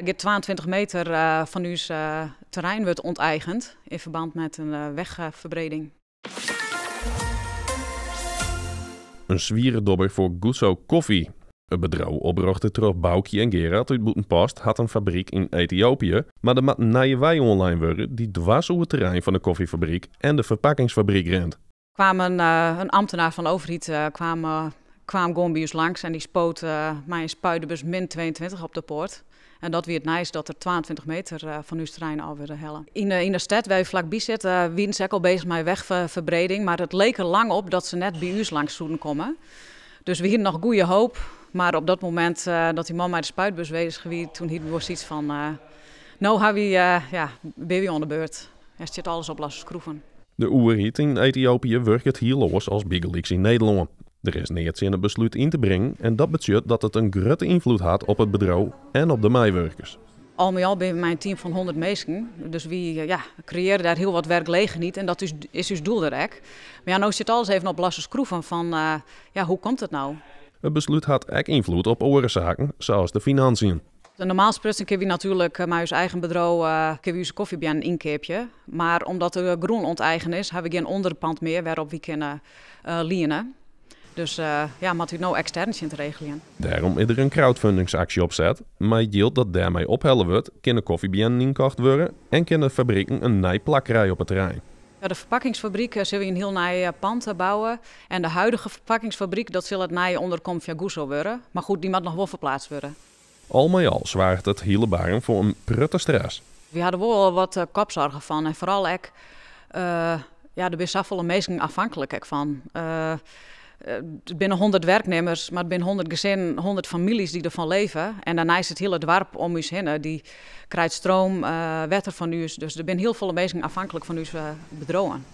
Er 22 meter van uw terrein wordt onteigend in verband met een wegverbreding. Een zwierendobber voor Gusso Koffie. Het bedrijf oprichtte door Boukje en Gerard uit Boetenpost had een fabriek in Ethiopië, maar er moet een nieuwe wei online worden die dwars over het terrein van de koffiefabriek en de verpakkingsfabriek rent. Een ambtenaar van de overheid kwam gewoon bij ons langs en die spoot mij een spuitbus min 22 op de poort. En dat weer het nice dat er 22 meter van uw terrein al willen hellen. In de stad waar we vlakbij zitten, waren ze ook al bezig met wegverbreding. Maar het leek er lang op dat ze net bij ons langs zouden komen. Dus we hadden nog goede hoop. Maar op dat moment dat die man met de spuitbus bezig was, toen hadden we iets van... nou ben we aan de beurt. Er zit alles op lassen schroeven. De overheid in Ethiopië werkt het hier los als Bigelix in Nederland. Er is niets in het besluit in te brengen en dat betekent dat het een grote invloed had op het bedrijf en op de medewerkers. Al met al ben we mijn team van 100 mensen, dus we creëren daar heel wat werkgelegenheid en dat is dus doel direct. Maar ja, nou zit alles even op lassen schroeven van hoe komt het nou? Het besluit had ook invloed op andere zaken, zoals de financiën. Normaal gesproken kunnen we natuurlijk met ons eigen bedrijf onze koffie bij een inkeepje. Maar omdat de groen onteigen is, hebben we geen onderpand meer waarop we kunnen lenen. Dus moet u nou extern in te regelen. Daarom is er een crowdfundingsactie opzet. Maar het geldt dat daarmee ophellen wordt, kunnen koffiebienen inkocht worden en kunnen fabrieken een nieuw plakkerij op het terrein. Ja, de verpakkingsfabriek zullen we een heel nieuw pand bouwen. En de huidige verpakkingsfabriek, dat zal het nieuwe onderkomt via Gusso worden. Maar goed, die moet nog wel verplaatst worden. Al met al zwaart het hele baren voor een prutte stress. We hadden wel wat kopzorgen van. En vooral er zijn zoveel mensen afhankelijk van. Er binnen 100 werknemers, maar binnen 100 gezinnen, 100 families die ervan leven. En daarna is het hele dorp om ons heen. Die krijgt stroom, water van u. Dus er zijn heel veel mensen afhankelijk van uw bedrijven.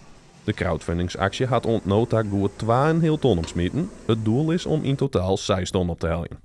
De crowdfundingsactie had ontnood goed 2,5 ton opsmeten. Het doel is om in totaal 6 ton op te halen.